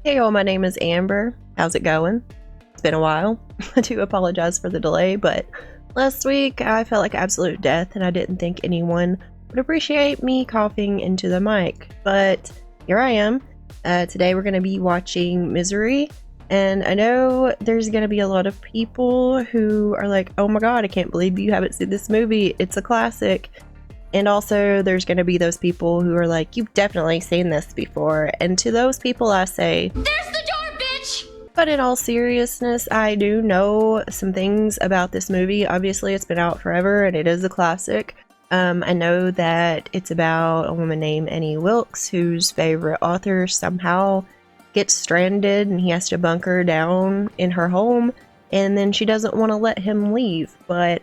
Hey all, my name is Amber. How's it going? It's been a while. I do apologize for the delay, but last week I felt like absolute death and I didn't think anyone would appreciate me coughing into the mic. But here I am. Today we're going to be watching Misery, and I know there's going to be a lot of people who are like, oh my god, I can't believe you haven't seen this movie. It's a classic. And also, there's going to be those people who are like, you've definitely seen this before. And to those people, I say, there's the door, bitch! But in all seriousness, I do know some things about this movie. Obviously, it's been out forever and it is a classic. I know that it's about a woman named Annie Wilkes, whose favorite author somehow gets stranded and he has to bunker down in her home. And then she doesn't want to let him leave. But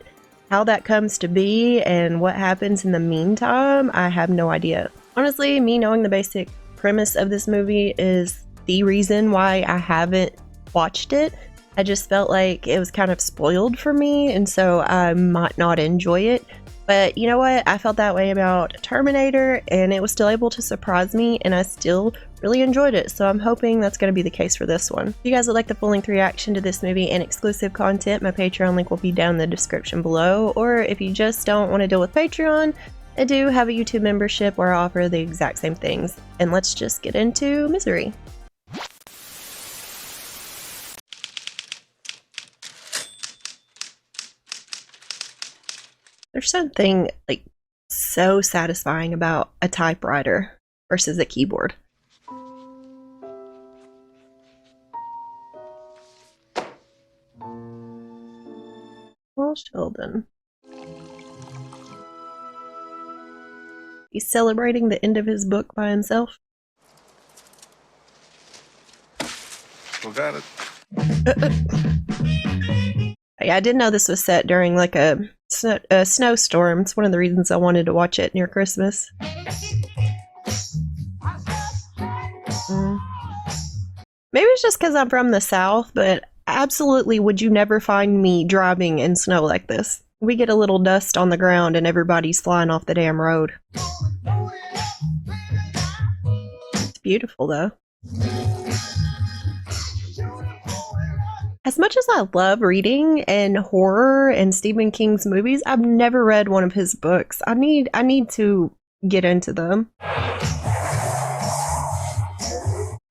how that comes to be and what happens in the meantime, I have no idea. Honestly, me knowing the basic premise of this movie is the reason why I haven't watched it. I just felt like it was kind of spoiled for me, and so I might not enjoy it. But you know what? I felt that way about Terminator, and it was still able to surprise me, and I still really enjoyed it. So I'm hoping that's going to be the case for this one. If you guys would like the full-length reaction to this movie and exclusive content, my Patreon link will be down in the description below. Or if you just don't want to deal with Patreon, I do have a YouTube membership where I offer the exact same things. And let's just get into Misery. There's something like so satisfying about a typewriter versus a keyboard. Well, Sheldon. He's celebrating the end of his book by himself. Still got it. Yeah, I didn't know this was set during like a snowstorm. It's one of the reasons I wanted to watch it near Christmas. Maybe it's just because I'm from the South, but absolutely would you never find me driving in snow like this. We get a little dust on the ground and everybody's flying off the damn road. It's beautiful though. As much as I love reading and horror and Stephen King's movies, I've never read one of his books. I need to get into them.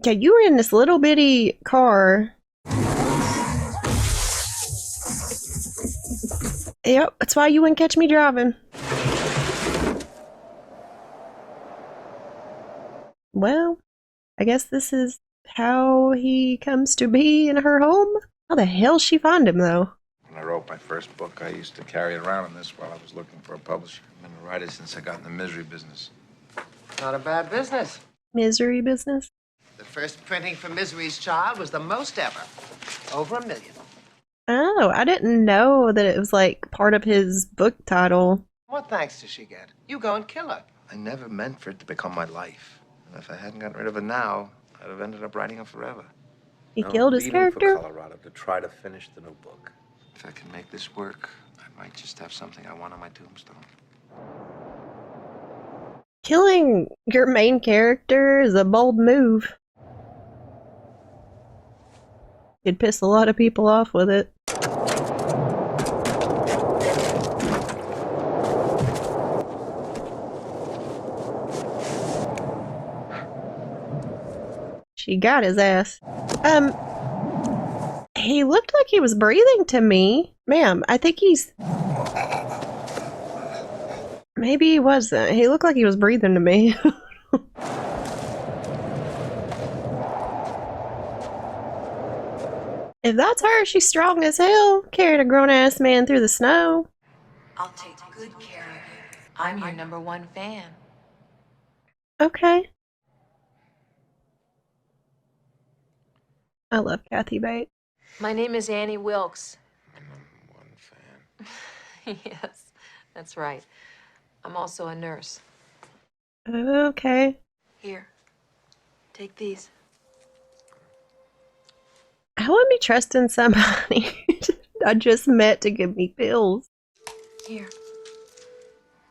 Yeah, you were in this little bitty car. Yep, that's why you wouldn't catch me driving. Well, I guess this is how he comes to be in her home? How the hell she find him, though? When I wrote my first book, I used to carry it around in this while I was looking for a publisher. I've been a writer since I got in the misery business. Not a bad business. Misery business? The first printing for Misery's Child was the most ever. Over 1 million. Oh, I didn't know that it was like part of his book title. What thanks does she get? You go and kill her. I never meant for it to become my life. And if I hadn't gotten rid of it now, I'd have ended up writing it forever. He killed his character? For Colorado to try to finish the new book. If I can make this work, I might just have something I want on my tombstone. Killing your main character is a bold move. Could piss a lot of people off with it. She got his ass. He looked like he was breathing to me. Ma'am, I think he's... Maybe he wasn't. He looked like he was breathing to me. If that's her, she's strong as hell, carrying a grown-ass man through the snow. I'll take good care of you. I'm your #1 fan. Okay. I love Kathy Bates. My name is Annie Wilkes. I'm the one fan. Yes, that's right. I'm also a nurse. Okay. Here, take these. I wouldn't be trusting somebody I just met to give me pills. Here,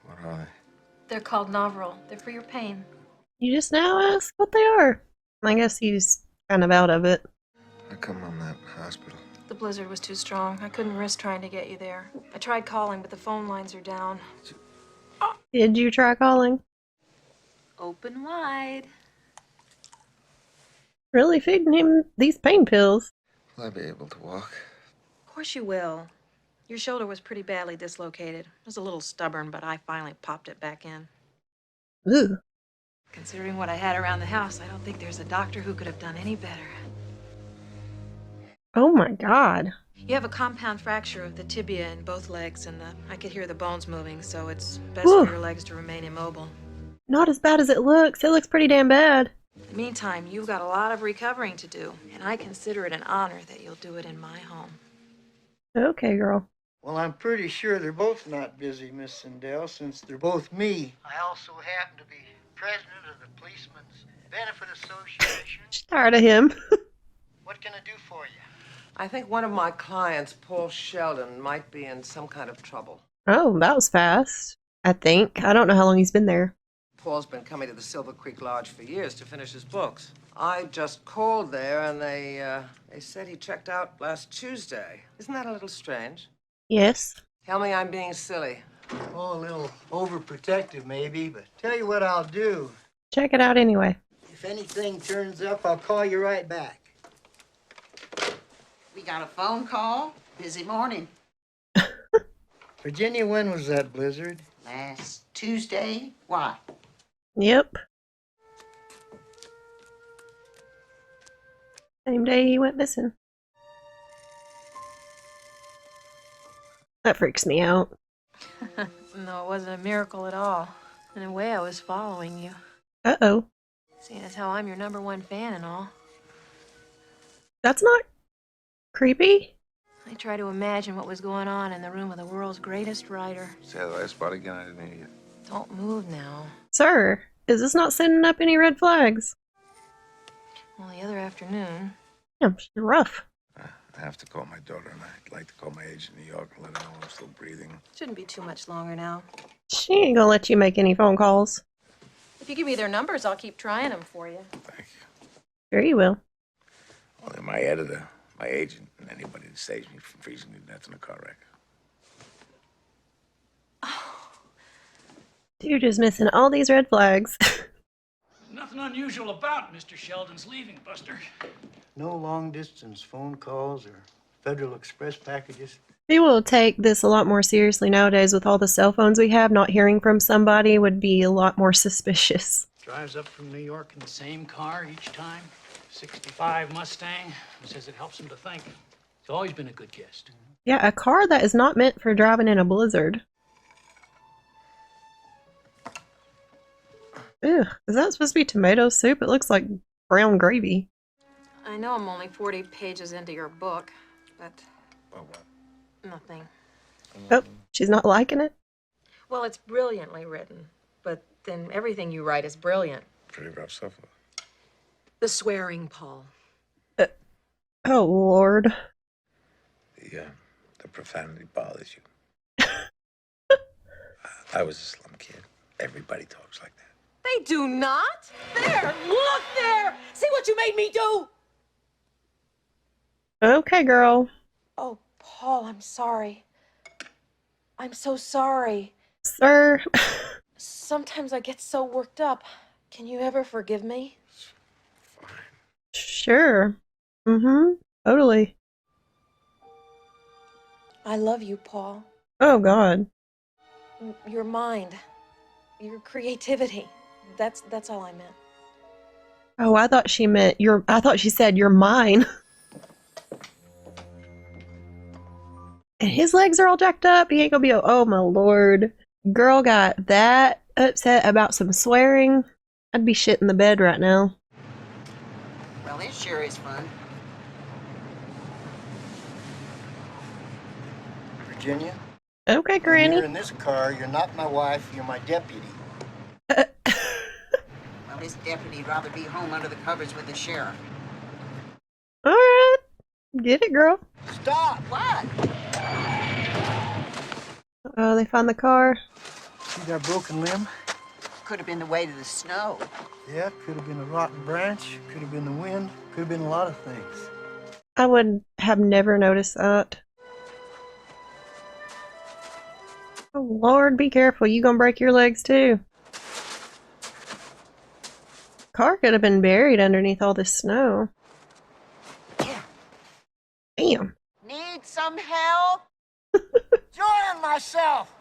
What are they? they're called Novril. They're for your pain. You just now ask what they are. I guess he's kind of out of it. How come I'm not in the hospital? The blizzard was too strong. I couldn't risk trying to get you there. I tried calling, but the phone lines are down. Did you try calling? Open wide. Really feeding him these pain pills. Will I be able to walk? Of course you will. Your shoulder was pretty badly dislocated. It was a little stubborn, but I finally popped it back in. Ooh. Considering what I had around the house, I don't think there's a doctor who could have done any better. Oh my God. You have a compound fracture of the tibia in both legs, and I could hear the bones moving, so it's best Whew. for your legs to remain immobile. Not as bad as it looks. It looks pretty damn bad. In the meantime, you've got a lot of recovering to do, and I consider it an honor that you'll do it in my home. Okay, girl. Well, I'm pretty sure they're both not busy, Miss Sindel, since they're both me. I also happen to be president of the Policemen's Benefit Association. She's tired of him. What can I do for you? I think one of my clients, Paul Sheldon, might be in some kind of trouble. Oh, that was fast. I think. I don't know how long he's been there. Paul's been coming to the Silver Creek Lodge for years to finish his books. I just called there, and they said he checked out last Tuesday. Isn't that a little strange? Yes. Tell me I'm being silly. Oh, a little overprotective, maybe, but tell you what I'll do. Check it out anyway. If anything turns up, I'll call you right back. We got a phone call. Busy morning. Virginia, when was that blizzard? Last Tuesday. Why? Yep. Same day he went missing. That freaks me out. No, it wasn't a miracle at all. In a way, I was following you. Uh-oh. Seeing as how I'm your #1 fan and all. That's not creepy. I try to imagine what was going on in the room of the world's greatest writer. Say the last part again, I didn't hear you. Don't move now. Sir, is this not sending up any red flags? Well, the other afternoon, Damn, she's rough. I have to call my daughter, and I'd like to call my agent in New York and let her know I'm still breathing. shouldn't be too much longer now. She ain't gonna let you make any phone calls. If you give me their numbers, I'll keep trying them for you. Thank you. Sure you will. Only my editor, my agent, and anybody that saves me from freezing to death in a car wreck. Dude is missing all these red flags. Nothing unusual about Mr. Sheldon's leaving, Buster. No long-distance phone calls or Federal Express packages? People will take this a lot more seriously nowadays with all the cell phones we have. Not hearing from somebody would be a lot more suspicious. Drives up from New York in the same car each time. 65 Mustang. Says it helps him to think. He's always been a good guest. Yeah, a car that is not meant for driving in a blizzard. Ew, is that supposed to be tomato soup? It looks like brown gravy. I know I'm only 40 pages into your book, but Oh, what? nothing. Oh, she's not liking it? Well, it's brilliantly written, but then everything you write is brilliant. Pretty rough stuff. The swearing, Paul. Oh, Lord. The profanity bothers you. I was a slum kid. Everybody talks like that. They do not. There, look there. See what you made me do. Okay, girl. Oh, Paul, I'm sorry. I'm so sorry. Sir. Sometimes I get so worked up. Can you ever forgive me? Fine. Sure. Mm-hmm. Totally. I love you, Paul. Oh, God. Your mind, your creativity. That's all I meant. Oh, I thought she meant I thought she said you're mine. And his legs are all jacked up. He ain't gonna be, oh my Lord. Girl got that upset about some swearing. I'd be shitting the bed right now. Well, it sure is fun. Virginia? Okay, When Granny. you're in this car, you're not my wife, you're my deputy. Well, this deputy'd rather be home under the covers with the sheriff. Alright. Get it, girl. Stop! What? Oh, they found the car. See that broken limb? Could have been the weight of the snow. Yeah, could have been a rotten branch, could have been the wind, could have been a lot of things. I would have never noticed that. Oh Lord, be careful. You gonna break your legs too. Car could have been buried underneath all this snow. Damn. Need some help? Enjoying myself!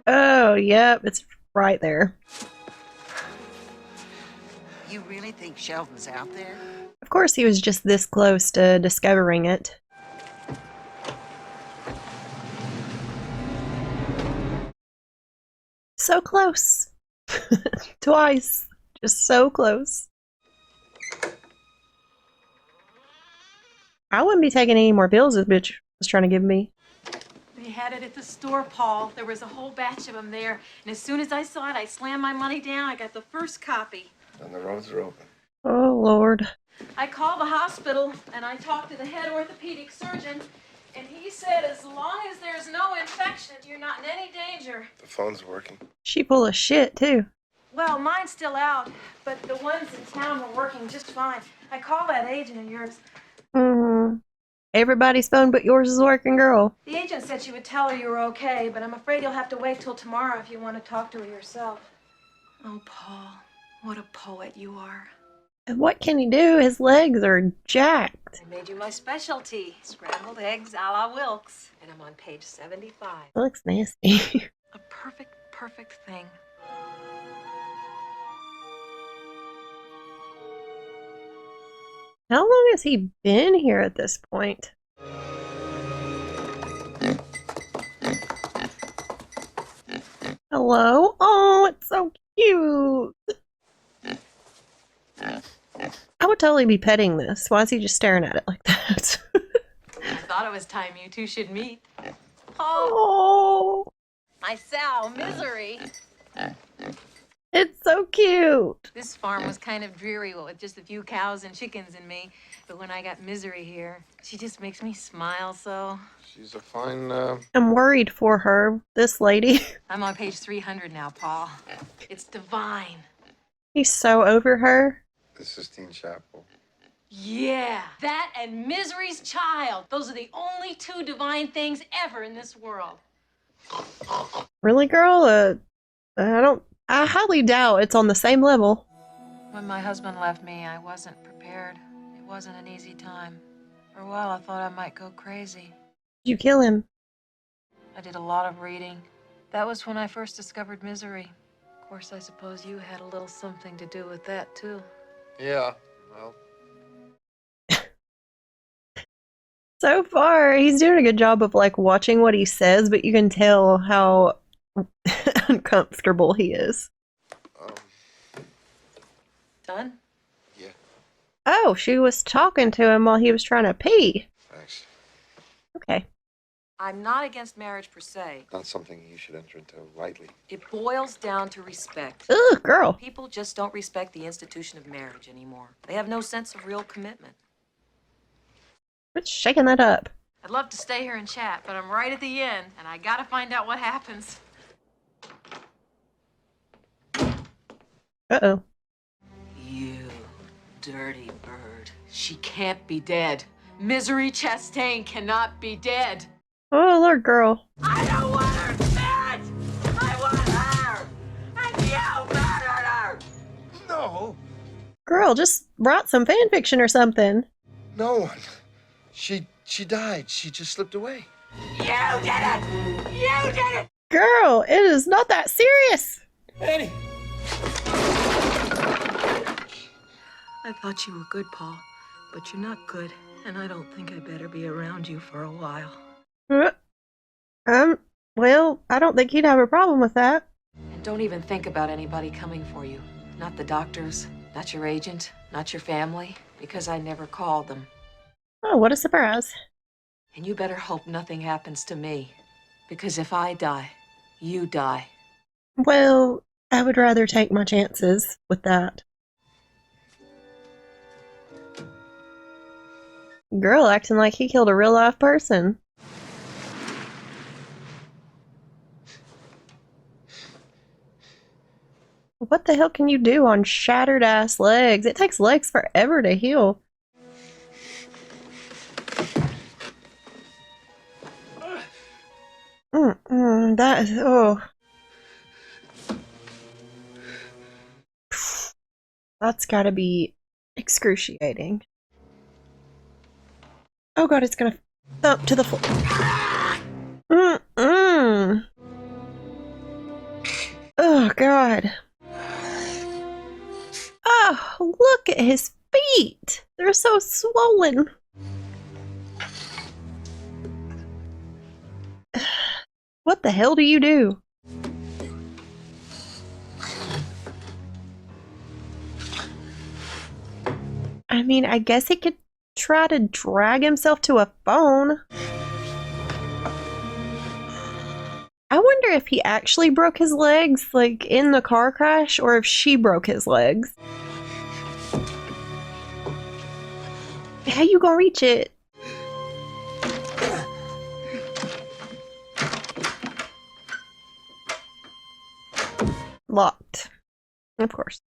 Oh, yep, it's right there. You really think Sheldon's out there? Of course, he was just this close to discovering it. So close. Twice. Just so close. I wouldn't be taking any more pills this bitch was trying to give me. They had it at the store, Paul. There was a whole batch of them there. And as soon as I saw it, I slammed my money down. I got the first copy. And the roads are open. Oh, Lord. I called the hospital, and I talked to the head orthopedic surgeon, and he said as long as there's no infection, you're not in any danger. The phone's working. She full of shit, too. Well, mine's still out, but the ones in town were working just fine. I called that agent of yours. Mm-hmm. Everybody's phone but yours is working, girl. The agent said she would tell her you were okay, but I'm afraid you'll have to wait till tomorrow if you want to talk to her yourself. Oh, Paul, what a poet you are. And what can he do? His legs are jacked. I made you my specialty, scrambled eggs a la Wilkes, and I'm on page 75. That looks nasty. A perfect thing. How long has he been here at this point? Hello? Oh, it's so cute. I would totally be petting this. Why is he just staring at it like that? I thought it was time you two should meet. Oh, My Sal, Misery. it's so cute. This farm was kind of dreary with just a few cows and chickens and me. But when I got Misery here, she just makes me smile so. She's a fine, I'm worried for her, this lady. I'm on page 300 now, Paul. It's divine. He's so over her. This is Teen Chapel. Yeah, that and Misery's child. Those are the only two divine things ever in this world. Really, girl? I highly doubt it's on the same level. When my husband left me, I wasn't prepared. It wasn't an easy time. For a while, I thought I might go crazy. Did you kill him? I did a lot of reading. That was when I first discovered Misery. Of course, I suppose you had a little something to do with that, too. Yeah, well. So far, he's doing a good job of like watching what he says, but you can tell how uncomfortable he is. Done? Yeah, Oh, she was talking to him while he was trying to pee. thanks. Okay. I'm not against marriage per se. Not something you should enter into lightly. It boils down to respect. Ugh, girl. People just don't respect the institution of marriage anymore. They have no sense of real commitment. Quit shaking that up. I'd love to stay here and chat, but I'm right at the end, and I gotta find out what happens. Uh-oh. You dirty bird. She can't be dead. Misery Chastain cannot be dead. Oh, Lord, girl. I don't want her dead! I want her! And you murdered her! No, Girl, just write some fan fiction or something. no one. She died. She just slipped away. You did it! You did it! Girl, it is not that serious. Eddie! I thought you were good, Paul, but you're not good, and I don't think I better be around you for a while. Well, I don't think he'd have a problem with that. And don't even think about anybody coming for you. Not the doctors, not your agent, not your family, because I never called them. Oh, what a surprise. And you better hope nothing happens to me, because if I die, you die. Well, I would rather take my chances with that. Girl acting like he killed a real life person. What the hell can you do on shattered ass legs? It takes legs forever to heal. That is, oh. That's gotta be excruciating. Oh god, it's gonna thump to the floor. Oh god. Oh, look at his feet! They're so swollen. What the hell do you do? I mean, I guess he could try to drag himself to a phone. I wonder if he actually broke his legs, like, in the car crash, or if she broke his legs. How you gonna reach it? Locked. Of course.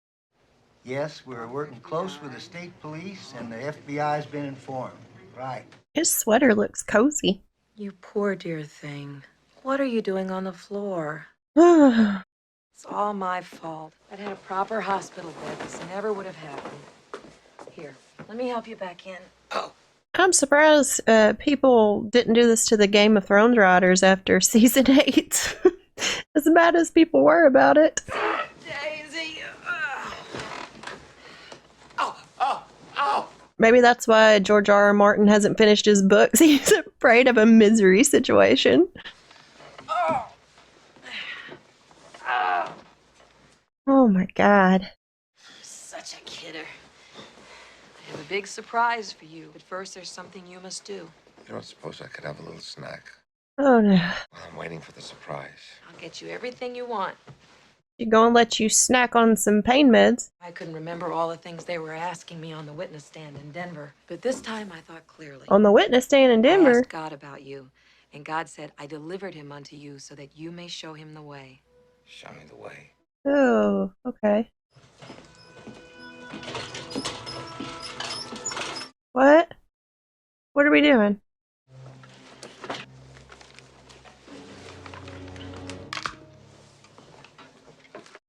Yes, we're working close with the state police, and the FBI's been informed. Right. His sweater looks cozy. You poor dear thing. What are you doing on the floor? I'm It's all my fault. I'd had a proper hospital bed. This never would have happened. Here, let me help you back in. surprised people didn't do this to the Game of Thrones writers after season 8. As bad as people were about it. Daisy. Maybe that's why George R. R. Martin hasn't finished his books. He's afraid of a misery situation. Oh my god. Such a kidder. I have a big surprise for you. But first, there's something you must do. You don't suppose I could have a little snack? Oh no. While I'm waiting for the surprise. I'll get you everything you want. She's gonna let you snack on some pain meds. I couldn't remember all the things they were asking me on the witness stand in Denver. But this time, I thought clearly. On the witness stand in I Denver. asked God about you. And God said, I delivered him unto you so that you may show him the way. Show me the way. Oh, okay. What? What are we doing?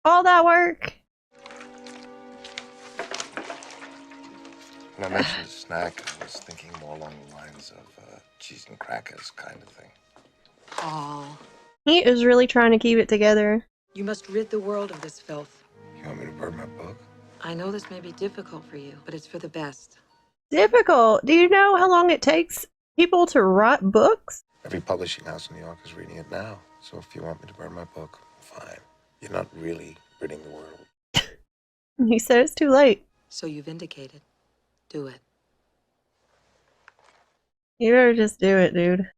All that work? When I mentioned a snack, I was thinking more along the lines of cheese and crackers kind of thing. Paul, He is really trying to keep it together. you must rid the world of this filth. You want me to burn my book? I know this may be difficult for you, but it's for the best. Difficult. Do you know how long it takes people to write books? Every publishing house in New York is reading it now. So if you want me to burn my book, fine. You're not really ridding the world. He said it's too late. So you've indicated. Do it. You better just do it, dude.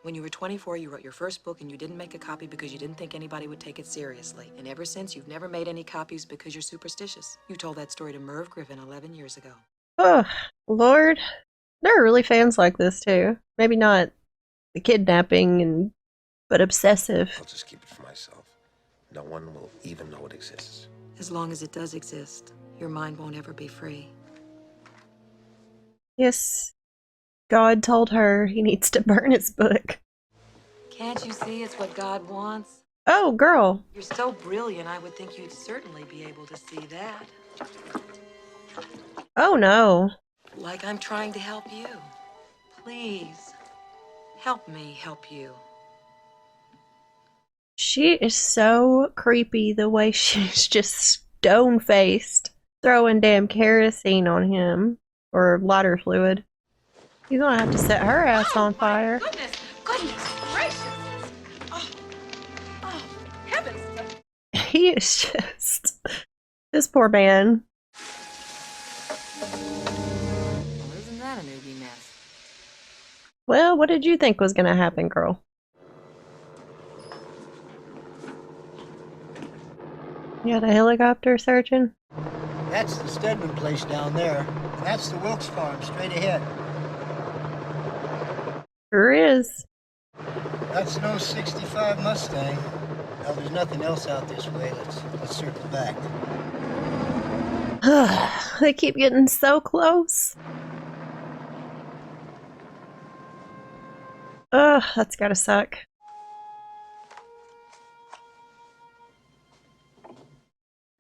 When you were 24, you wrote your first book and you didn't make a copy because you didn't think anybody would take it seriously. And ever since, you've never made any copies because you're superstitious. You told that story to Merv Griffin 11 years ago. Oh, Lord. There are really fans like this, too. Maybe not the kidnapping, but obsessive. I'll just keep it for myself. No one will even know it exists. As long as it does exist, your mind won't ever be free. Yes, God told her he needs to burn his book. Can't you see it's what God wants? Oh, girl. You're so brilliant, I would think you'd certainly be able to see that. Oh, no. Like I'm trying to help you. Please, help me help you. She is so creepy the way she's just stone-faced, throwing damn kerosene on him, or lighter fluid. He's gonna have to set her ass on fire. Goodness gracious! Oh, heavens! He is just... This poor man. Well, isn't that a newbie mess? Well, what did you think was gonna happen, girl? You got a helicopter searching? That's the Stedman place down there. And that's the Wilkes farm straight ahead. Sure is. That's no 65 Mustang. Well, there's nothing else out this way. Let's circle back. They keep getting so close. Ugh, that's gotta suck.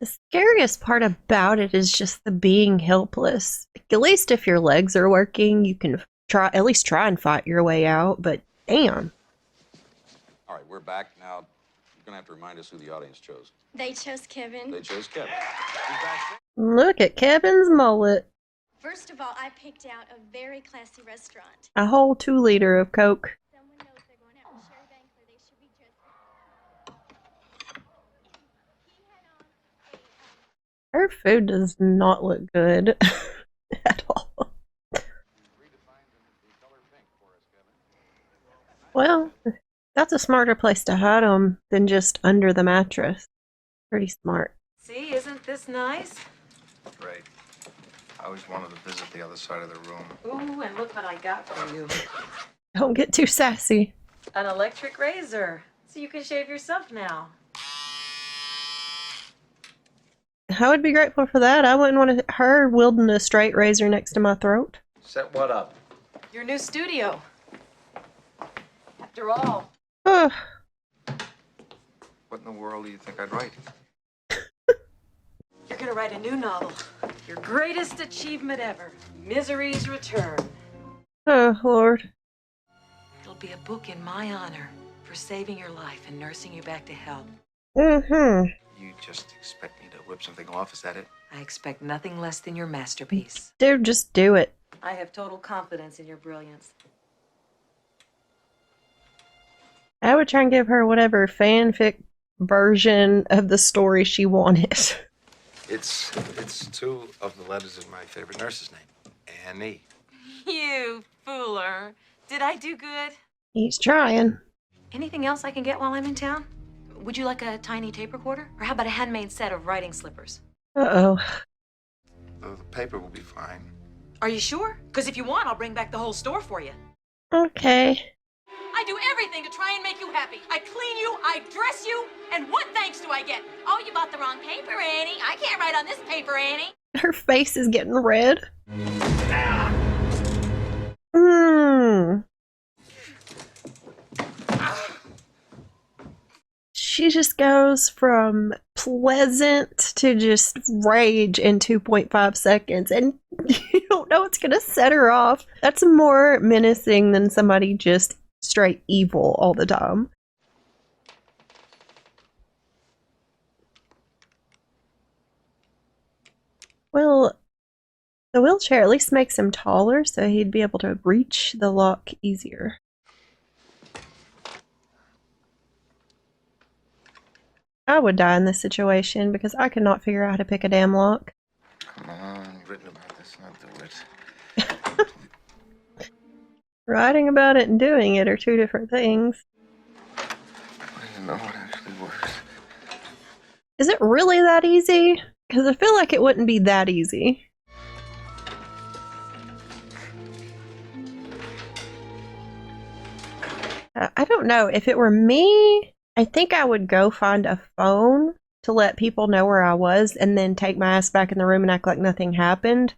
The scariest part about it is just the being helpless. At least if your legs are working, you can at least try and fight your way out, but damn. All right, we're back now. You're gonna have to remind us who the audience chose. They chose Kevin. They chose Kevin. Look at Kevin's mullet. First of all, I picked out a very classy restaurant. A whole 2-liter of Coke. Someone knows they're going out to Sherry Banks where they should be just... Her food does not look good at all. Well, that's a smarter place to hide them than just under the mattress. Pretty smart. See, isn't this nice? Great. I always wanted to visit the other side of the room. Ooh, and look what I got for you. Don't get too sassy. An electric razor. So you can shave yourself now. I would be grateful for that. I wouldn't want her wielding a straight razor next to my throat. Set what up? Your new studio. After all. Ugh. What in the world do you think I'd write? You're gonna write a new novel. Your greatest achievement ever. Misery's Return. Oh, Lord. It'll be a book in my honor for saving your life and nursing you back to health. Mm-hmm. You just expect me to whip something off, is that it? I expect nothing less than your masterpiece. Dude, just do it. I have total confidence in your brilliance. I would try and give her whatever fanfic version of the story she wanted. It's two of the letters of my favorite nurse's name, Annie. You fooler. Did I do good? He's trying. Anything else I can get while I'm in town? Would you like a tiny tape recorder? Or how about a handmade set of writing slippers? Uh-oh. The paper will be fine. Are you sure? Because if you want, I'll bring back the whole store for you. Okay. I do everything to try and make you happy. I clean you, I dress you, and what thanks do I get? Oh, you bought the wrong paper, Annie. I can't write on this paper, Annie. Her face is getting red. Mmm. She just goes from pleasant to just rage in 2.5 seconds, and you don't know what's gonna set her off. That's more menacing than somebody just straight evil all the time. Well, the wheelchair at least makes him taller, so he'd be able to reach the lock easier. I would die in this situation because I could not figure out how to pick a damn lock. Come on, you've written about this, not do it. Writing about it and doing it are two different things. I don't know what actually works. Is it really that easy? Because I feel like it wouldn't be that easy. I don't know. If it were me, I think I would go find a phone to let people know where I was and then take my ass back in the room and act like nothing happened.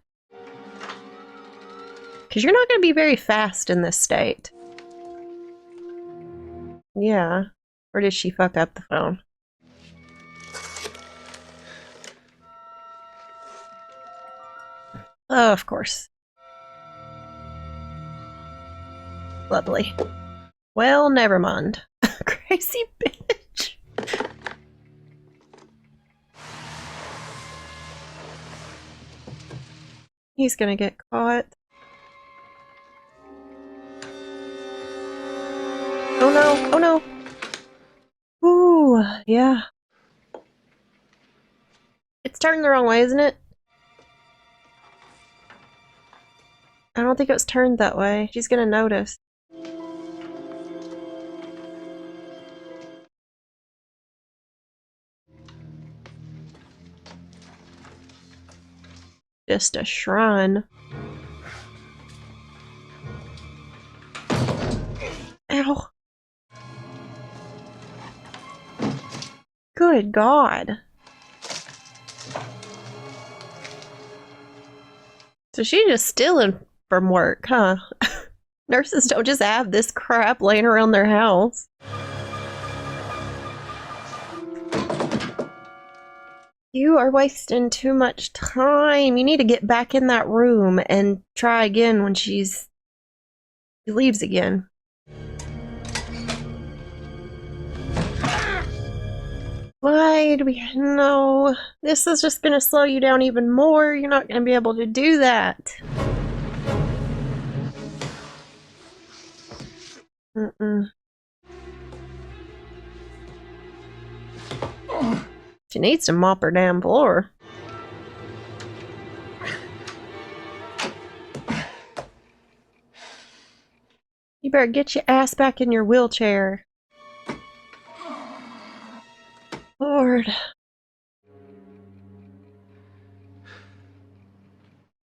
Because you're not going to be very fast in this state. Yeah. Or did she fuck up the phone? Oh, of course. Lovely. Well, never mind. Crazy bitch. He's gonna get caught. Oh no, oh no. Ooh, yeah. It's turned the wrong way, isn't it? I don't think it was turned that way. She's gonna notice. Just a shrine. Ow. Good God. So she's just stealing from work, huh? Nurses don't just have this crap laying around their house. You are wasting too much time. You need to get back in that room and try again when she leaves again. Why do we... No. This is just going to slow you down even more. You're not going to be able to do that. She needs to mop her damn floor. You better get your ass back in your wheelchair. Lord.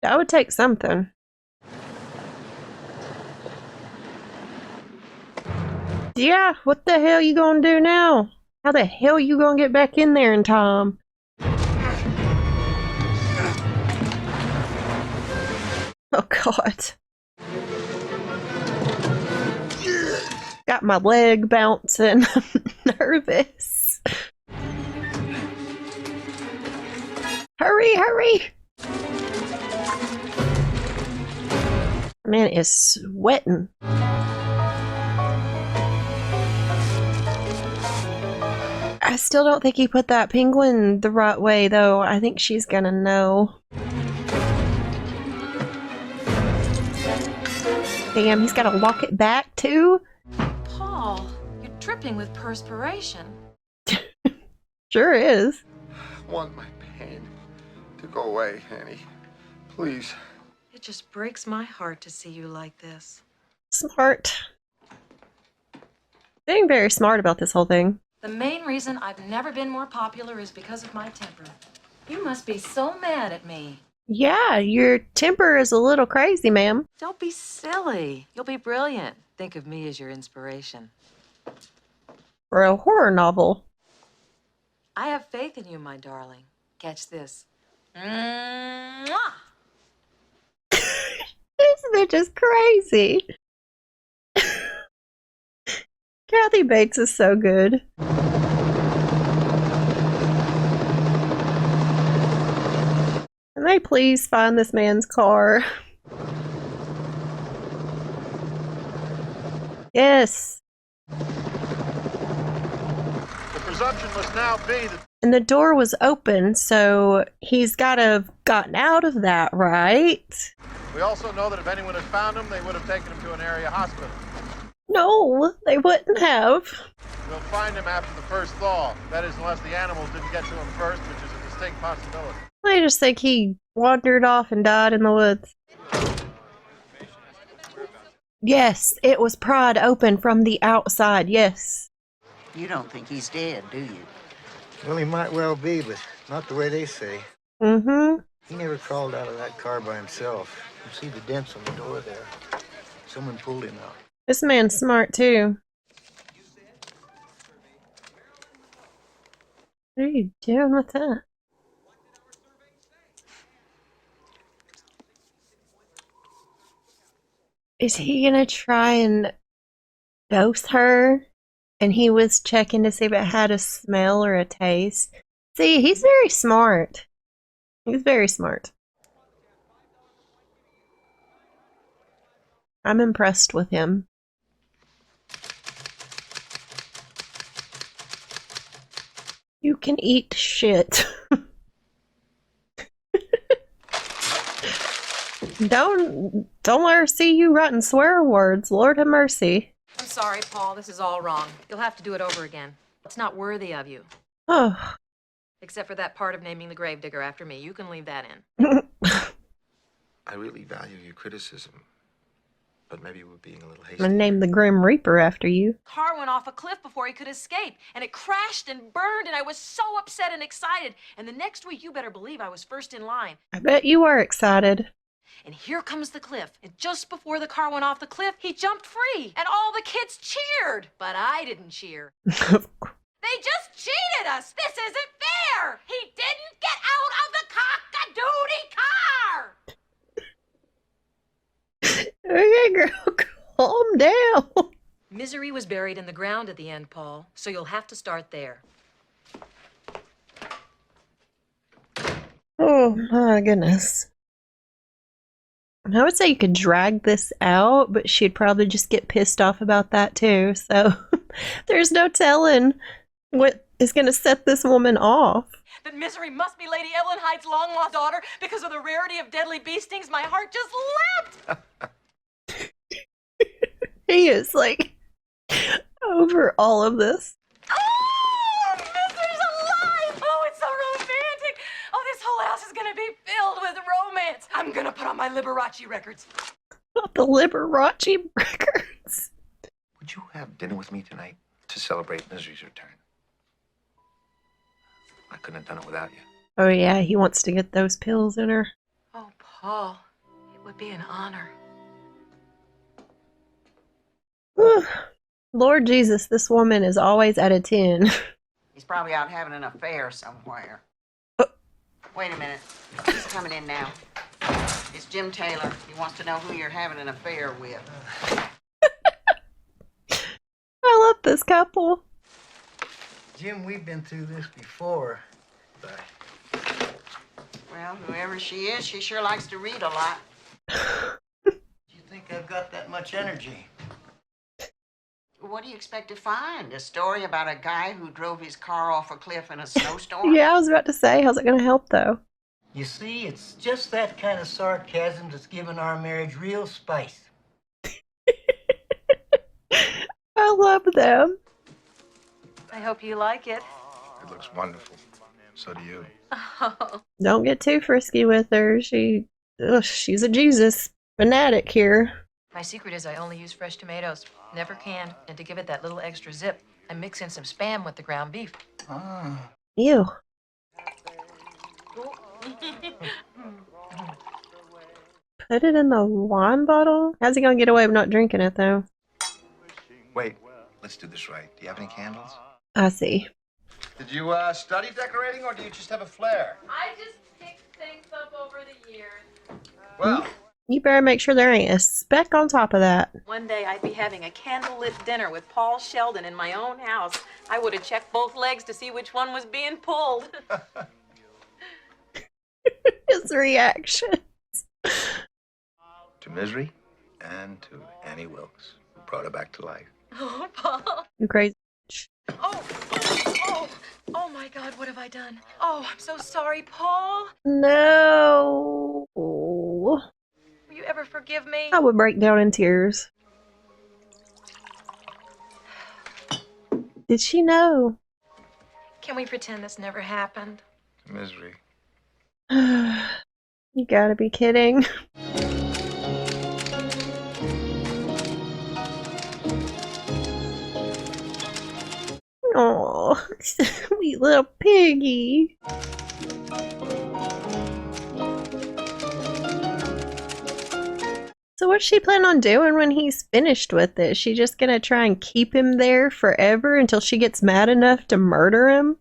That would take something. Yeah, what the hell you gonna do now? How the hell you gonna get back in there in time? Oh God. Got my leg bouncing. I'm nervous. Hurry, hurry! Man is sweating. I still don't think he put that penguin the right way, though. I think she's gonna know. Damn, he's gotta lock it back, too? Paul, you're dripping with perspiration. Sure is. I want my pain to go away, Annie. Please. It just breaks my heart to see you like this. Smart. Being very smart about this whole thing. The main reason I've never been more popular is because of my temper. You must be so mad at me. Yeah, your temper is a little crazy, ma'am. Don't be silly. You'll be brilliant. Think of me as your inspiration. For a horror novel. I have faith in you, my darling. Catch this. Mwah! This bitch is crazy. Kathy Bates is so good. Can they please find this man's car? Yes. The presumption must now be that... And the door was open, so he's got to have gotten out of that, right? We also know that if anyone had found him, they would have taken him to an area hospital. No, they wouldn't have. We'll find him after the first thaw. That is, unless the animals didn't get to him first, which is a distinct possibility. I just think he wandered off and died in the woods. Yes, it was pried open from the outside, yes. You don't think he's dead, do you? Well, he might well be, but not the way they say. Mm-hmm. He never crawled out of that car by himself. You see the dents on the door there. Someone pulled him out. This man's smart, too. What are you doing with that? Is he gonna try and dose her? And he was checking to see if it had a smell or a taste. See, he's very smart. He's very smart. I'm impressed with him. You can eat shit. Don't let her see you writing swear words. Lord have mercy. I'm sorry, Paul. This is all wrong. You'll have to do it over again. It's not worthy of you. Oh. Except for that part of naming the gravedigger after me. You can leave that in. I really value your criticism, but maybe we're being a little hasty. I'm gonna name the Grim Reaper after you. Car went off a cliff before he could escape, and it crashed and burned, and I was so upset and excited. And the next week, you better believe I was first in line. I bet you are excited. And here comes the cliff. And just before the car went off the cliff, he jumped free. And all the kids cheered. But I didn't cheer. They They just cheated us! This isn't fair! He didn't get out of the cock-a-doodle car! Okay, girl, calm down. Misery was buried in the ground at the end, Paul, so you'll have to start there. Oh my goodness. I would say you could drag this out, but she'd probably just get pissed off about that too. So there's no telling what is going to set this woman off. That Misery must be Lady Evelyn Hyde's long-lost daughter because of the rarity of deadly bee stings. My heart just leapt! He is like over all of this. Oh, Misery's alive! Oh, it's so romantic! Oh, this whole house is gonna be filled with romance. I'm gonna put on my Liberace records. The Liberace records. Would you have dinner with me tonight to celebrate Misery's return? I couldn't have done it without you. Oh yeah, he wants to get those pills in her. Oh, Paul, it would be an honor. Lord Jesus, this woman is always at a 10. He's probably out having an affair somewhere. Wait a minute. He's coming in now. It's Jim Taylor. He wants to know who you're having an affair with. I love this couple. Jim, we've been through this before. Well, whoever she is, she sure likes to read a lot. Do you think I've got that much energy? What do you expect to find? A story about a guy who drove his car off a cliff in a snowstorm? Yeah, I was about to say, how's it going to help though? You see, it's just that kind of sarcasm that's given our marriage real spice. I love them. I hope you like it. It looks wonderful. So do you. Oh. Don't get too frisky with her. She's a Jesus fanatic here. My secret is I only use fresh tomatoes, never canned, and to give it that little extra zip, I mix in some Spam with the ground beef. Ah. Ew. Put it in the wine bottle? How's he gonna get away with not drinking it though? Wait, let's do this right. Do you have any candles? I see. Did you study decorating, or do you just have a flair? I just picked things up over the years. Well, You better make sure there ain't a speck on top of that. One day I'd be having a candlelit dinner with Paul Sheldon in my own house. I would have checked both legs to see which one was being pulled. His reaction. To Misery and to Annie Wilkes, who brought her back to life. Oh, Paul. You crazy. Oh my God, what have I done? Oh, I'm so sorry, Paul. No. Will you ever forgive me? I would break down in tears. Did she know? Can we pretend this never happened? Misery. You gotta be kidding. Oh, sweet little piggy. So what's she plan on doing when he's finished with it? Is she just gonna try and keep him there forever until she gets mad enough to murder him?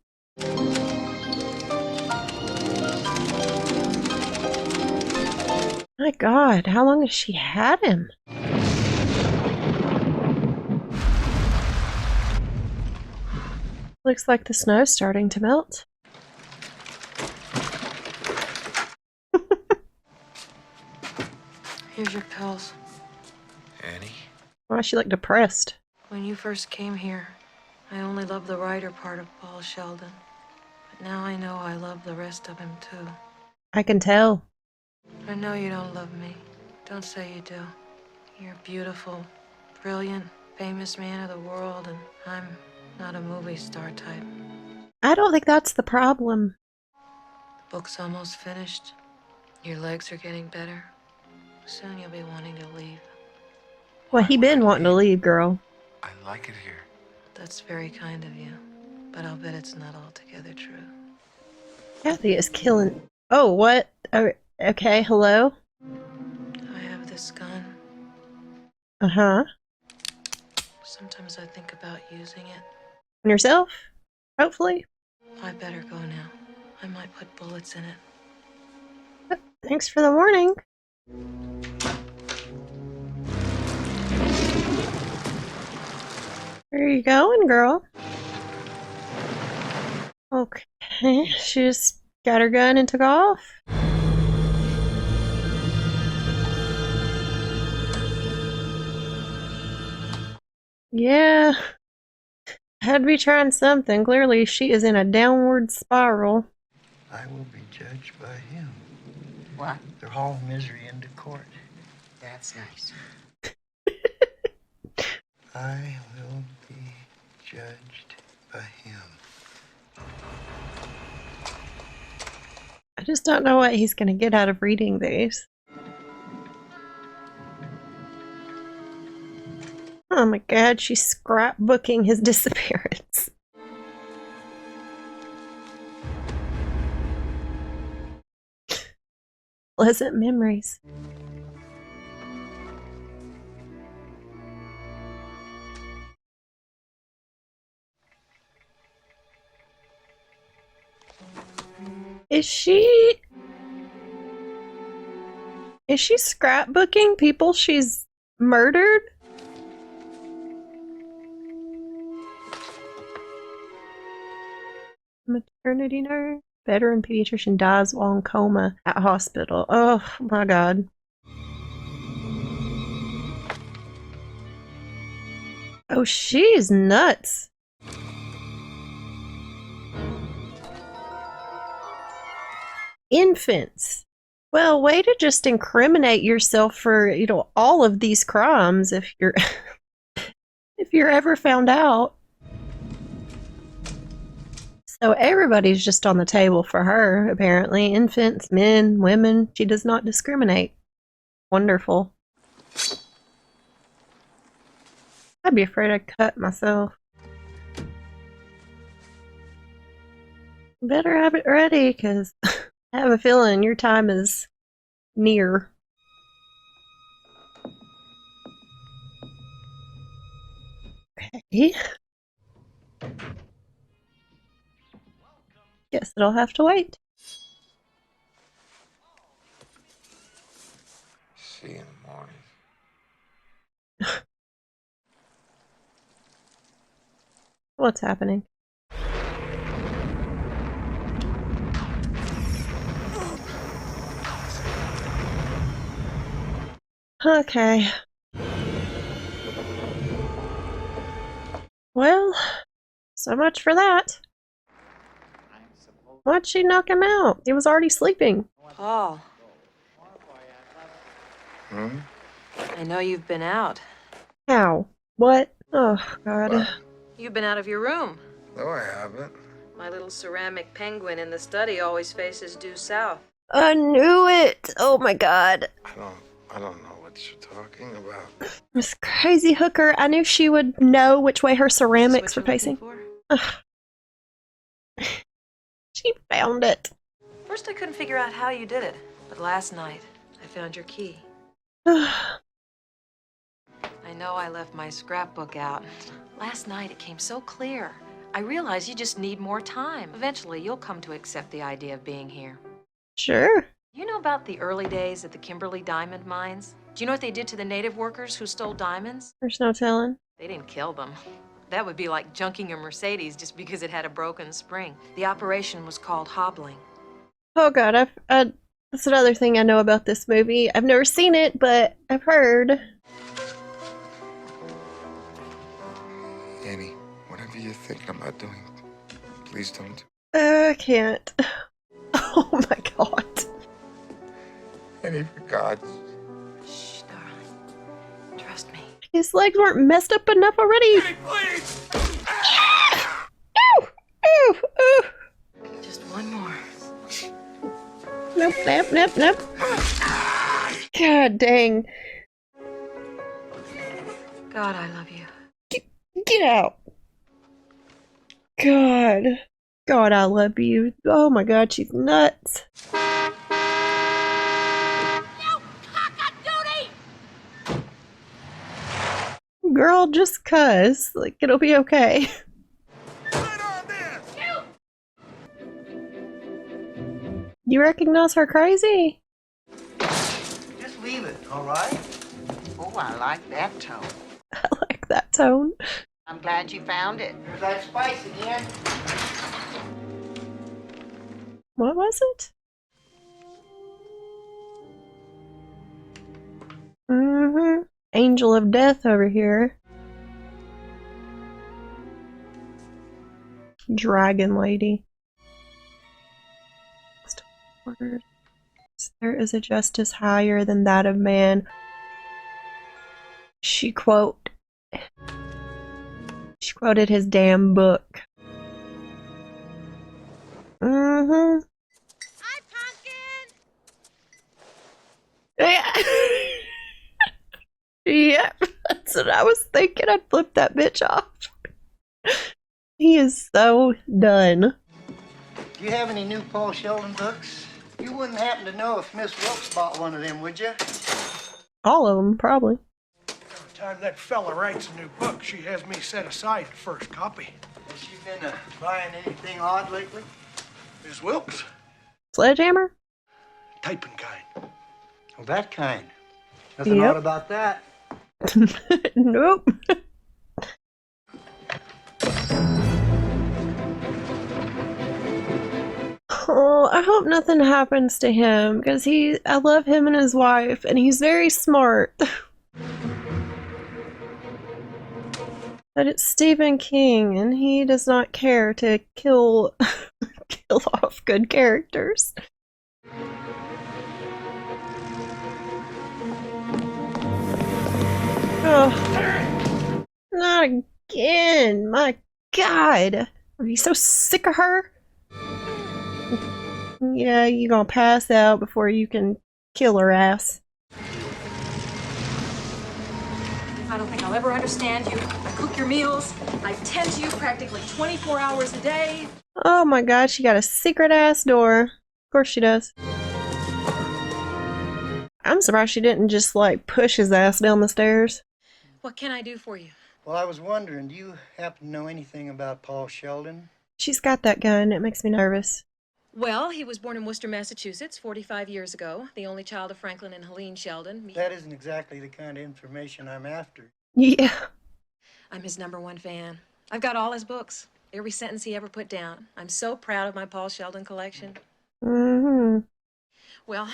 My God, how long has she had him? Looks like the snow's starting to melt. Here's your pills. Annie? Why does she look depressed? When you first came here, I only loved the writer part of Paul Sheldon. But now I know I love the rest of him too. I can tell. I know you don't love me. Don't say you do. You're a beautiful, brilliant, famous man of the world, and I'm not a movie star type. I don't think that's the problem. The book's almost finished. Your legs are getting better. Soon you'll be wanting to leave. Well, he been wanting to leave, girl. I like it here. That's very kind of you, but I'll bet it's not altogether true. Kathy is killing. Oh, what? Okay, hello? I have this gun. Uh-huh. Sometimes I think about using it. And yourself? hopefully. I better go now. I might put bullets in it. Thanks for the warning. Where are you going, girl? Okay, she just got her gun and took off. Yeah, had to be trying something. Clearly, she is in a downward spiral. I will be judged by him. What? They're hauling Misery into court. That's nice. I will be judged by him. I just don't know what he's going to get out of reading these. Oh my god, she's scrapbooking his disappearance. Pleasant memories. Is she scrapbooking people she's murdered? Maternity nurse. Veteran pediatrician dies while in coma at hospital. Oh my god. Oh, she's nuts. Infants. Well, way to just incriminate yourself for, you know, all of these crimes if you're if you're ever found out. So everybody's just on the table for her, apparently. Infants, men, women. She does not discriminate. Wonderful. I'd be afraid I'd cut myself. Better have it ready, because I have a feeling your time is near. Okay. Guess it'll have to wait. See you in the morning. What's happening? Okay. Well, so much for that. Why'd she knock him out? He was already sleeping. Paul, Hmm? I know you've been out. How? What? Oh, God. What? You've been out of your room. No, I haven't. My little ceramic penguin in the study always faces due south. I knew it! Oh my God. I don't know what you're talking about. This crazy hooker. I knew she would know which way her ceramics were facing. Ugh. She found it. First, I couldn't figure out how you did it, but last night, I found your key. I I know I left my scrapbook out. Last night, it came so clear. I realized you just need more time. Eventually, you'll come to accept the idea of being here. Sure. You know about the early days at the Kimberly diamond mines? Do you know what they did to the native workers who stole diamonds? There's no telling. They didn't kill them. That would be like junking a Mercedes just because it had a broken spring. The operation was called hobbling. Oh God, that's another thing I know about this movie. I've never seen it, but I've heard. Annie, whatever you're thinking about doing, please don't. I can't. Oh my God. Annie, for God's... Shh, darling. Trust me. His legs weren't messed up enough already. Annie, please! Ooh! Ooh! Ooh! Just one more. Nope, nope, nope, nope. God dang. God, I love you. Get out. God. God, I love you. Oh my God, she's nuts. Girl, just cuss. Like, it'll be okay. Sit on this! You recognize her crazy? Just leave it, all right? Oh, I like that tone. I like that tone. I'm glad you found it. There's that spice again. What was it? Angel of Death over here. Dragon Lady. There is a justice higher than that of man. She quoted his damn book. Hi, Pumpkin! Yep, that's what I was thinking. I'd flip that bitch off. He is so done. Do you have any new Paul Sheldon books? You wouldn't happen to know if Miss Wilkes bought one of them, would you? All of them, probably. Every time that fella writes a new book, she has me set aside the first copy. Has she been buying anything odd lately? Miss Wilkes? Sledgehammer? Typing kind. Well, that kind. Nothing odd about that. Nope. Oh, I hope nothing happens to him because I love him and his wife, and he's very smart. But it's Stephen King, and he does not care to kill off good characters. Oh, not again! My God, are you so sick of her? Yeah, you're gonna pass out before you can kill her ass. I don't think I'll ever understand you. I cook your meals. I tend to you practically 24 hours a day. Oh my God, she got a secret ass door. Of course she does. I'm surprised she didn't just like push his ass down the stairs. What can I do for you? Well, I was wondering, do you happen to know anything about Paul Sheldon? She's got that gun. It makes me nervous. Well, he was born in Worcester, Massachusetts, 45 years ago. The only child of Franklin and Helene Sheldon. That isn't exactly the kind of information I'm after. Yeah. I'm his #1 fan. I've got all his books. Every sentence he ever put down. I'm so proud of my Paul Sheldon collection. Well,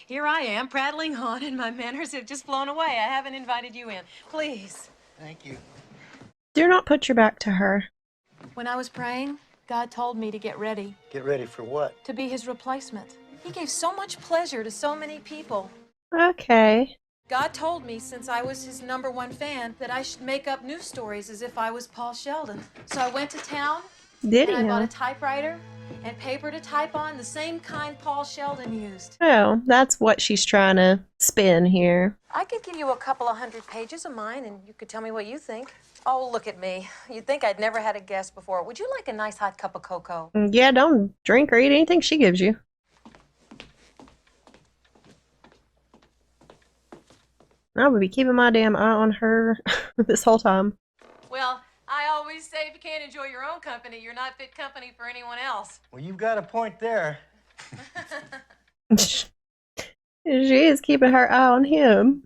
here I am, prattling on, and my manners have just flown away. I haven't invited you in. Please. Thank you. Do not put your back to her. When I was praying, God told me to get ready. Get ready for what? To be his replacement. He gave so much pleasure to so many people. Okay. God told me, since I was his #1 fan, that I should make up news stories as if I was Paul Sheldon. So I went to town, Did and he I bought now? a typewriter and paper to type on, the same kind Paul Sheldon used. Oh, that's what she's trying to spin here. I could give you a couple of 100 pages of mine, and you could tell me what you think. Oh, look at me. You'd think I'd never had a guest before. Would you like a nice hot cup of cocoa? Yeah, don't drink or eat anything she gives you. I would be keeping my damn eye on her this whole time. Well, I always say if you can't enjoy your own company, you're not fit company for anyone else. Well, you've got a point there. She is keeping her eye on him.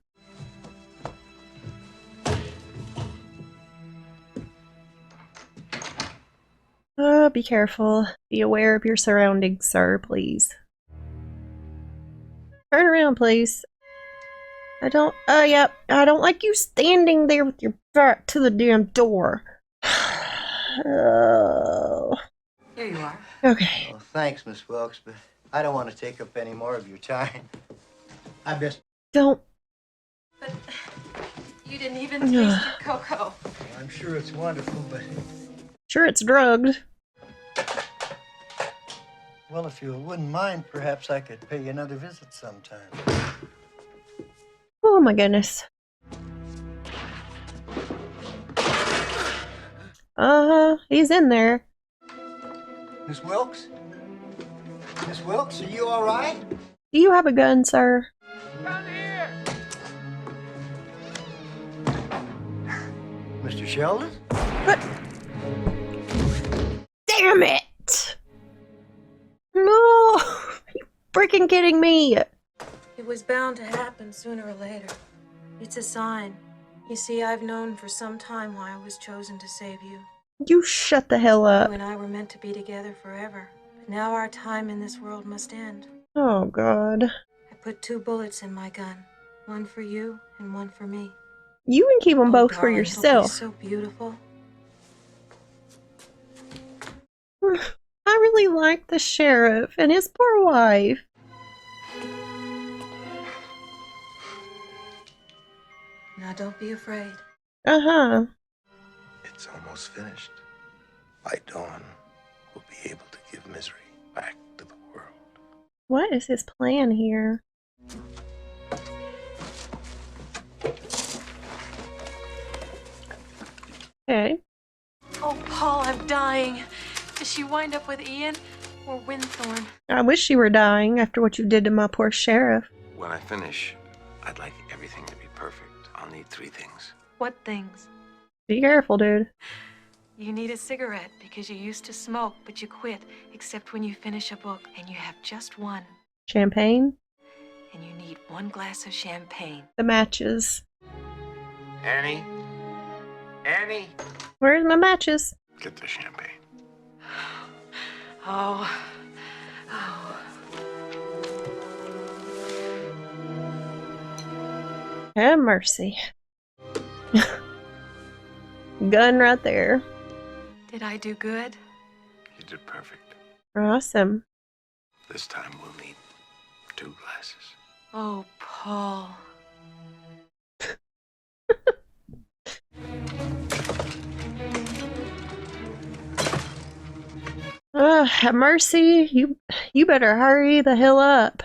Be careful. Be aware of your surroundings, sir, please. Turn around, please. I don't like you standing there with your back to the damn door. Oh. Here you are. Okay. Well, thanks, Miss Wilkes, but I don't want to take up any more of your time. I best... Don't. But you didn't even taste your cocoa. I'm sure it's wonderful, but... Sure, it's drugged. Well, if you wouldn't mind, perhaps I could pay you another visit sometime. Oh my goodness. He's in there. Miss Wilkes? Miss Wilkes, are you all right? Do you have a gun, sir? Down here! Mr. Sheldon? What? Damn it! No! freaking kidding me? It was bound to happen sooner or later. It's a sign. You see, I've known for some time why I was chosen to save you. You shut the hell up. You and I were meant to be together forever. But now our time in this world must end. Oh, God. I put 2 bullets in my gun. One for you and one for me. You can keep them both for darling, yourself. So beautiful. I really like the sheriff and his poor wife. Now don't be afraid. Uh-huh. It's almost finished. By dawn, we'll be able to give misery back to the world. What is his plan here? Okay. Oh, Paul, I'm dying. Does she wind up with Ian or Winthorne? I wish you were dying after what you did to my poor sheriff. When I finish, I'd like everything to be perfect. I'll need 3 things. What things? Be careful, dude. You need a cigarette because you used to smoke, but you quit, except when you finish a book, and you have just one. Champagne? And you need 1 glass of champagne. The matches. Annie? Annie? Where's my matches? Get the champagne. Oh. Have mercy. Gun right there. Did I do good? You did perfect. Awesome. This time we'll need 2 glasses. Oh, Paul. Have mercy. You better hurry the hell up.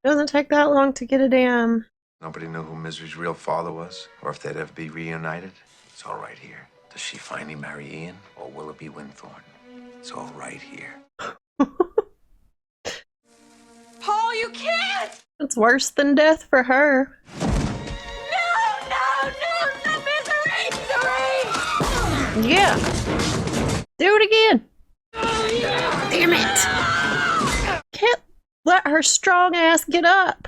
Doesn't take that long to get a damn. Nobody knew who Misery's real father was, or if they'd ever be reunited. It's all right here. Does she finally marry Ian, or will it be Winthorne? It's all right here. Paul, you can't! It's worse than death for her. No, misery! Yeah. Do it again. Damn it. Can't let her strong ass get up.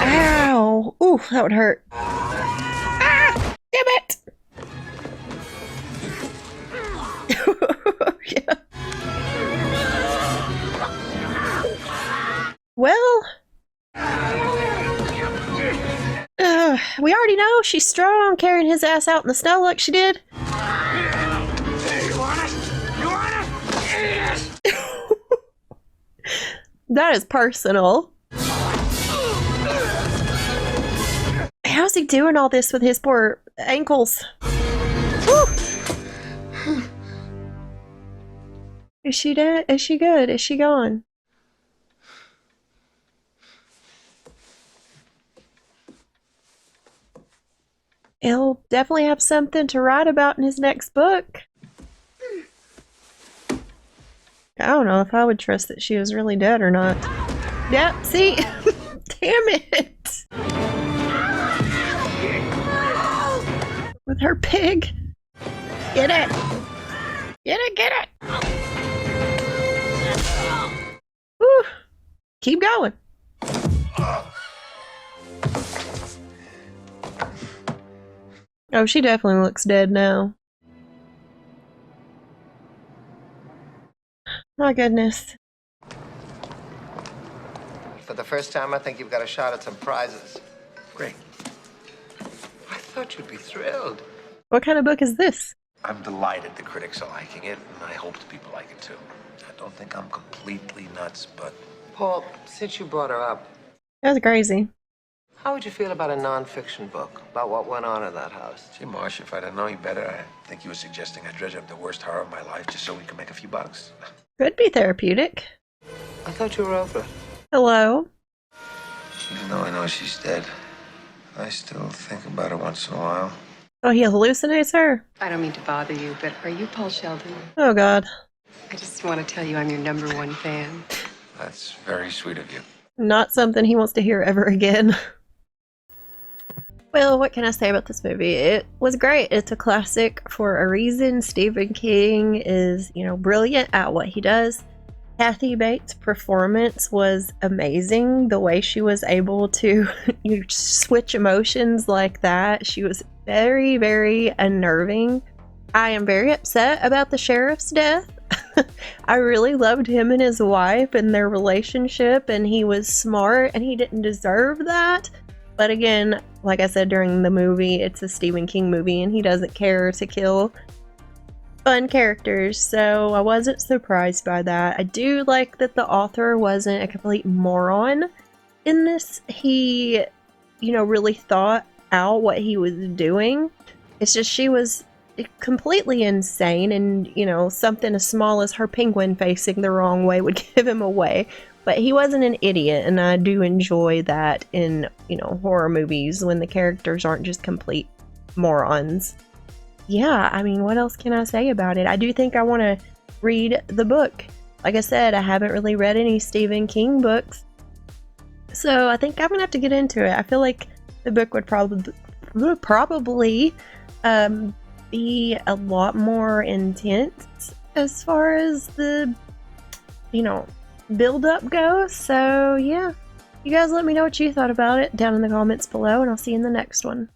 Ow. Ooh, that would hurt. Ah, damn it. Yeah. Well, we already know she's strong, carrying his ass out in the snow like she did. That is personal. How's he doing all this with his poor ankles? Woo! Is she dead? Is she good? Is she gone? He'll definitely have something to write about in his next book. I don't know if I would trust that she was really dead or not. Yep, see? Damn it! With her pig. Get it! Get it, get it! Whew. Keep going. Oh, she definitely looks dead now. My goodness. For the first time, I think you've got a shot at some prizes. Great. I thought you'd be thrilled. What kind of book is this? I'm delighted the critics are liking it, and I hope the people like it too. I don't think I'm completely nuts, but... Paul, since you brought her up, That's crazy. how would you feel about a non-fiction book about what went on in that house? Gee, Marsh, if I didn't know you better, I think you were suggesting I dredge up the worst horror of my life just so we can make a few bucks. Could be therapeutic. I thought you were over it. Hello? Even though I know she's dead, I still think about her once in a while. Oh, he hallucinates her? I don't mean to bother you, but are you Paul Sheldon? Oh, God. I just want to tell you I'm your #1 fan. That's very sweet of you. Not something he wants to hear ever again. Well, what can I say about this movie? It was great. It's a classic for a reason. Stephen King is, brilliant at what he does. Kathy Bates' performance was amazing. The way she was able to switch emotions like that, she was very, very unnerving. I am very upset about the sheriff's death. I really loved him and his wife and their relationship, and he was smart and he didn't deserve that. But again, like I said during the movie, it's a Stephen King movie and he doesn't care to kill fun characters, so I wasn't surprised by that. I do like that the author wasn't a complete moron in this. He, really thought out what he was doing. It's just she was completely insane, and, something as small as her penguin facing the wrong way would give him away. But he wasn't an idiot, and I do enjoy that in, horror movies when the characters aren't just complete morons. Yeah, I mean, what else can I say about it? I do think I want to read the book. Like I said, I haven't really read any Stephen King books, so I think I'm gonna have to get into it. I feel like the book would probably be a lot more intense as far as the, build-up goes. So yeah, you guys let me know what you thought about it down in the comments below, and I'll see you in the next one.